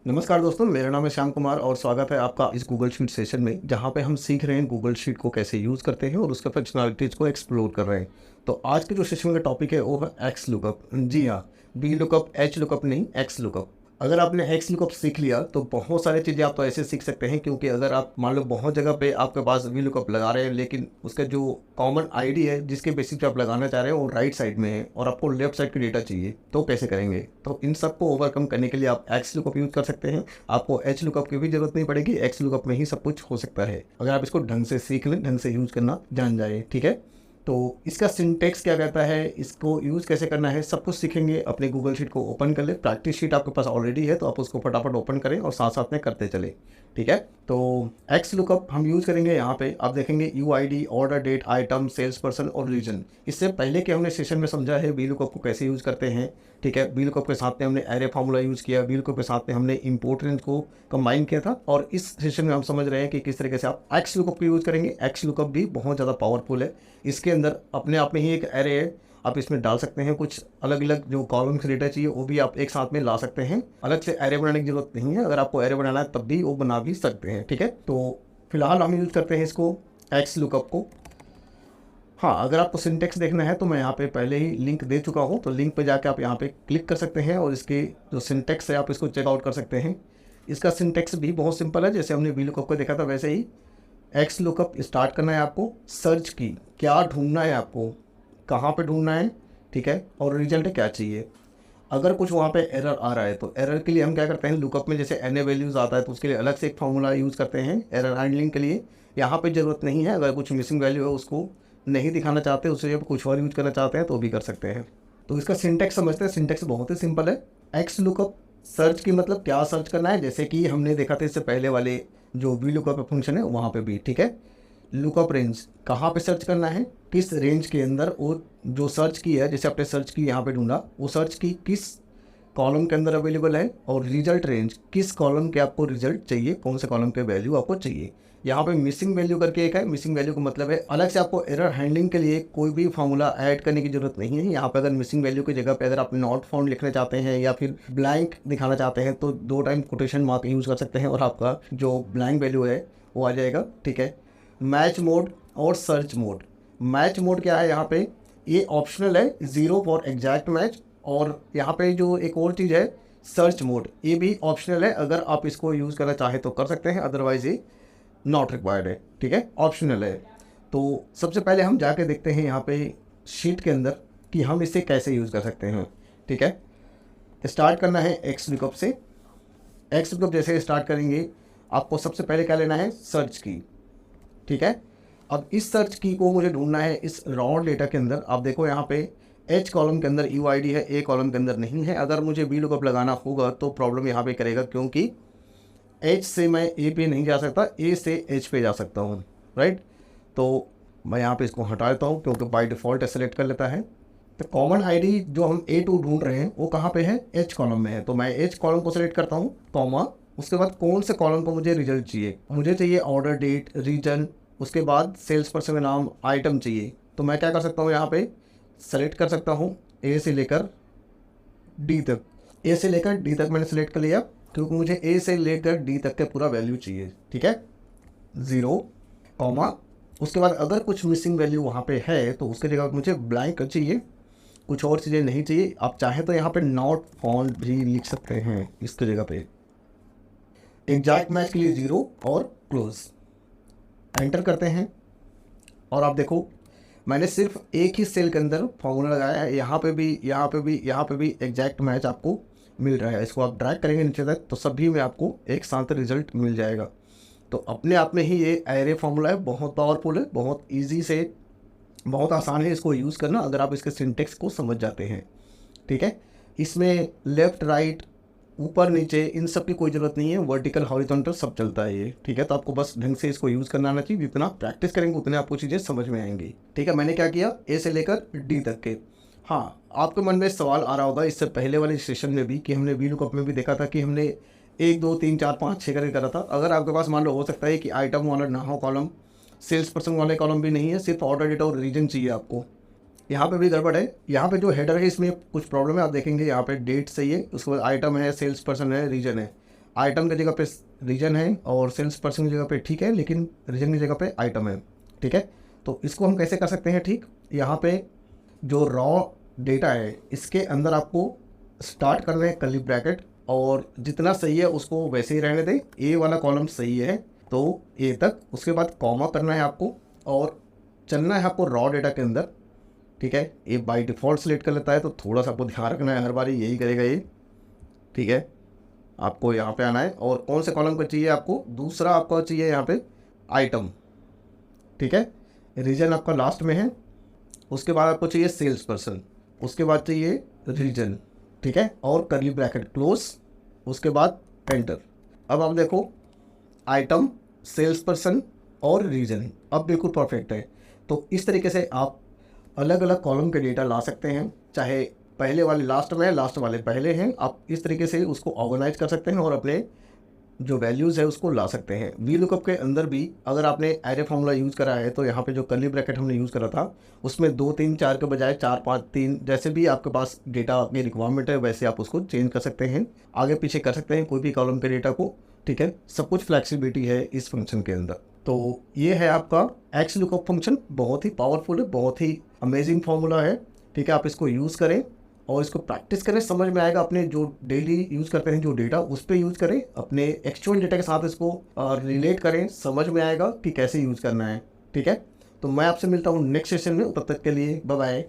नमस्कार दोस्तों, मेरा नाम है श्याम कुमार और स्वागत है आपका इस गूगल शीट सेशन में, जहां पे हम सीख रहे हैं गूगल शीट को कैसे यूज़ करते हैं और उसके फंक्शनलिटीज़ को एक्सप्लोर कर रहे हैं। तो आज के जो सेशन का टॉपिक है वो है एक्स लुकअप। जी हाँ, बी लुकअप, एच लुकअप नहीं, एक्स लुकअप। अगर आपने एक्स लुकअप सीख लिया तो बहुत सारी चीज़ें आप तो ऐसे सीख सकते हैं, क्योंकि अगर आप मान लो बहुत जगह पे आपके पास वी लुकअप लगा रहे हैं, लेकिन उसका जो कॉमन आईडी है जिसके बेसिस पे आप लगाना चाह रहे हैं वो राइट साइड में है और आपको लेफ्ट साइड की डेटा चाहिए, तो कैसे करेंगे? तो इन सब को ओवरकम करने के लिए आप एक्स लुकअप यूज़ कर सकते हैं। आपको एच लुकअप की भी जरूरत नहीं पड़ेगी, एक्स लुकअप में ही सब कुछ हो सकता है अगर आप इसको ढंग से सीख लें, ढंग से यूज़ करना जान जाए। ठीक है, तो इसका सिंटेक्स क्या कहता है, इसको यूज़ कैसे करना है, सब कुछ सीखेंगे। अपने गूगल शीट को ओपन कर ले, प्रैक्टिस शीट आपके पास ऑलरेडी है तो आप उसको फटाफट ओपन करें और साथ साथ में करते चले। ठीक है, तो एक्स लुकअप हम यूज़ करेंगे। यहाँ पे आप देखेंगे U I D, order date, item, sales person और रीजन। इससे पहले के हमने सेशन में समझा है वी लुकअप को कैसे यूज़ करते हैं। ठीक है, वी लुकअप के साथ में हमने एरे फार्मूला यूज़ किया, वी लुकअप के साथ में हमने इंपोर्ट रेंज को कंबाइन किया था, और इस सेशन में हम समझ रहे हैं कि किस तरीके से आप एक्स लुकअप को यूज़ करेंगे। एक्स लुकअप भी बहुत ज़्यादा पावरफुल है। इसके अंदर अपने आप में ही एक एरे है, आप इसमें डाल सकते हैं कुछ अलग अलग जो कॉलम्स डेटा चाहिए वो भी आप एक साथ में ला सकते हैं। अलग से एरे बनाने की जरूरत नहीं है, अगर आपको एरे बनाना है तब भी वो बना भी सकते हैं। ठीक है, तो फिलहाल हम यूज़ करते हैं इसको, एक्स लुकअप को। हाँ, अगर आपको सिंटेक्स देखना है तो मैं यहाँ पे पहले ही लिंक दे चुका हूँ, तो लिंक पे जाके आप यहाँ पे क्लिक कर सकते हैं और इसके जो सिंटेक्स है आप इसको चेकआउट कर सकते हैं। इसका सिंटेक्स भी बहुत सिंपल है, जैसे हमने वी लुकअप को देखा था वैसे ही। एक्स लुकअप स्टार्ट करना है आपको, सर्च की क्या ढूंढना है आपको, कहाँ पे ढूंढना है, ठीक है, और रिजल्ट क्या चाहिए। अगर कुछ वहाँ पे एरर आ रहा है तो एरर के लिए हम क्या करते हैं, लुकअप में जैसे एन ए वैल्यूज़ आता है तो उसके लिए अलग से एक फार्मूला यूज़ करते हैं एरर हैंडलिंग के लिए। यहाँ पे ज़रूरत नहीं है, अगर कुछ मिसिंग वैल्यू है उसको नहीं दिखाना चाहते, उससे जब कुछ और यूज करना चाहते हैं तो भी कर सकते हैं। तो इसका सिंटेक्स समझते हैं। सिंटेक्स बहुत ही सिंपल है। एक्स लुकअप सर्च की मतलब क्या सर्च करना है, जैसे कि हमने देखा था इससे पहले वाले जो वी लुकअप फंक्शन है वहाँ पे भी। ठीक है, लुकअप रेंज कहाँ पे सर्च करना है, किस रेंज के अंदर वो जो सर्च की है, जैसे आपने सर्च की यहाँ पे ढूंढा, वो सर्च की किस कॉलम के अंदर अवेलेबल है, और रिजल्ट रेंज किस कॉलम के आपको रिजल्ट चाहिए, कौन से कॉलम के वैल्यू आपको चाहिए। यहाँ पे मिसिंग वैल्यू करके एक है, मिसिंग वैल्यू का मतलब है अलग से आपको एरर हैंडलिंग के लिए कोई भी फार्मूला ऐड करने की जरूरत नहीं है। यहाँ पे अगर मिसिंग वैल्यू की जगह पे अगर आप नॉट फाउंड लिखना चाहते हैं या फिर ब्लैंक दिखाना चाहते हैं तो 2 टाइम कोटेशन मार्क यूज़ कर सकते हैं और आपका जो ब्लैंक वैल्यू है वो आ जाएगा। ठीक है, मैच मोड और सर्च मोड। मैच मोड क्या है यहाँ पे, ये ऑप्शनल है, 0 फॉर एग्जैक्ट मैच। और यहाँ पे जो एक और चीज़ है सर्च मोड, ये भी ऑप्शनल है, अगर आप इसको यूज़ करना चाहें तो कर सकते हैं, अदरवाइज ये नॉट रिक्वायर्ड है। ठीक है, ऑप्शनल है। तो सबसे पहले हम जाके देखते हैं यहाँ पे शीट के अंदर कि हम इसे कैसे यूज़ कर सकते हैं। ठीक है, स्टार्ट करना है एक्स लुकअप से। एक्स लुकअप जैसे स्टार्ट करेंगे आपको सबसे पहले क्या लेना है, सर्च की। ठीक है, अब इस सर्च की को मुझे ढूंढना है इस रॉ डेटा के अंदर। आप देखो यहाँ पे एच कॉलम के अंदर यू आई डी है, ए कॉलम के अंदर नहीं है। अगर मुझे वी लुकअप लगाना होगा तो प्रॉब्लम यहाँ पे करेगा, क्योंकि एच से मैं ए पे नहीं जा सकता, ए से एच पे जा सकता हूँ। राइट, तो मैं यहाँ पे इसको हटा देता हूँ क्योंकि बाय डिफ़ॉल्ट सेलेक्ट कर लेता है। तो कॉमन आईडी जो हम ए टू ढूंढ रहे हैं वो कहाँ पे है, एच कॉलम में है, तो मैं एच कॉलम को सेलेक्ट करता हूँ, कॉमा, उसके बाद कौन से कॉलम को मुझे रिजल्ट चाहिए, मुझे चाहिए ऑर्डर डेट, रीजन, उसके बाद सेल्स पर्सन का नाम, आइटम चाहिए। तो मैं क्या कर सकता हूँ, यहाँ पे सेलेक्ट कर सकता हूँ ए से लेकर डी तक। ए से लेकर डी तक मैंने सेलेक्ट कर लिया, क्योंकि मुझे ए से लेकर डी तक का पूरा वैल्यू चाहिए। ठीक है, 0, कॉमा, उसके बाद अगर कुछ मिसिंग वैल्यू वहाँ पे है तो उसके जगह मुझे ब्लैंक चाहिए, कुछ और चीज़ें नहीं चाहिए। आप चाहें तो यहाँ पे नॉट फाउंड भी लिख सकते हैं इसकी जगह पे। एग्जैक्ट मैच के लिए 0 और क्लोज, एंटर करते हैं। और आप देखो मैंने सिर्फ एक ही सेल के अंदर फॉर्मूला लगाया है, यहाँ पे भी, यहाँ पे भी, यहाँ पे भी एग्जैक्ट मैच आपको मिल रहा है। इसको आप ड्रैग करेंगे नीचे तक तो सभी में आपको एक साथ रिजल्ट मिल जाएगा। तो अपने आप में ही ये एरे फार्मूला है, बहुत पावरफुल है, बहुत इजी से, बहुत आसान है इसको यूज़ करना अगर आप इसके सिंटेक्स को समझ जाते हैं। ठीक है, इसमें लेफ़्ट राइट ऊपर नीचे इन सब की कोई ज़रूरत नहीं है, वर्टिकल हॉरिजॉन्टल सब चलता है ये। ठीक है, तो आपको बस ढंग से इसको यूज़ करना आना चाहिए, जितना प्रैक्टिस करेंगे उतने आपको चीज़ें समझ में आएंगी। ठीक है, मैंने क्या किया, ए से लेकर डी तक के। हाँ, आपके मन में सवाल आ रहा होगा इससे पहले वाले सेशन में भी कि हमने वी लुकअप में भी देखा था कि हमने 1 2 3 4 5 6 करके करा था। अगर आपके पास मान लो हो सकता है कि आइटम वाला ना हो कॉलम, सेल्स पर्सन वाले कॉलम भी नहीं है, सिर्फ ऑर्डर डेटा और रीजन चाहिए आपको, यहाँ पे भी गड़बड़ है। यहाँ पे जो हेडर है इसमें कुछ प्रॉब्लम है, आप देखेंगे यहाँ पे डेट सही है, उसके बाद आइटम है, सेल्स पर्सन है, रीजन है। आइटम की जगह पे रीजन है और सेल्स पर्सन की जगह पे ठीक है, लेकिन रीजन की जगह पे आइटम है। ठीक है, तो इसको हम कैसे कर सकते हैं? ठीक, यहाँ पे जो रॉ डेटा है इसके अंदर आपको स्टार्ट करना है कर्ली ब्रैकेट, और जितना सही है उसको वैसे ही रहने दें। ए वाला कॉलम सही है तो ए तक, उसके बाद कॉमा करना है आपको और चलना है आपको रॉ डेटा के अंदर। ठीक है, ये बाय डिफ़ॉल्ट सिलेक्ट कर लेता है तो थोड़ा सा आपको ध्यान रखना है, हर बारी यही करेगा ये। ठीक है, आपको यहाँ पे आना है और कौन से कॉलम का चाहिए आपको? दूसरा आपको चाहिए यहाँ पे आइटम। ठीक है, रीजन आपका लास्ट में है, उसके बाद आपको चाहिए सेल्स पर्सन, उसके बाद चाहिए रीजन। ठीक है, और कर्ली ब्रैकेट क्लोज, उसके बाद एंटर। अब आप देखो आइटम, सेल्स पर्सन और रीजन अब बिल्कुल परफेक्ट है। तो इस तरीके से आप अलग अलग कॉलम के डेटा ला सकते हैं, चाहे पहले वाले लास्ट में है, लास्ट वाले पहले हैं। आप इस तरीके से उसको ऑर्गेनाइज कर सकते हैं और अपने जो वैल्यूज़ है उसको ला सकते हैं। वी लुकअप के अंदर भी अगर आपने एरे फॉर्मूला यूज़ करा है तो यहाँ पे जो कर्ली ब्रैकेट हमने यूज़ करा था उसमें 2 3 4 के बजाय 4 5 3, जैसे भी आपके पास डेटा की रिक्वायरमेंट है वैसे आप उसको चेंज कर सकते हैं, आगे पीछे कर सकते हैं कोई भी कॉलम के डेटा को। ठीक है, सब कुछ फ्लैक्सिबिलिटी है इस फंक्शन के अंदर। तो ये है आपका एक्स लुकअप फंक्शन, बहुत ही पावरफुल है, बहुत ही अमेजिंग फार्मूला है। ठीक है, आप इसको यूज़ करें और इसको प्रैक्टिस करें, समझ में आएगा। अपने जो डेली यूज़ करते हैं जो डेटा उस पर यूज़ करें, अपने एक्चुअल डेटा के साथ इसको रिलेट करें, समझ में आएगा कि कैसे यूज़ करना है। ठीक है, तो मैं आपसे मिलता हूँ नेक्स्ट सेशन में, तब तक के लिए बाय बाय।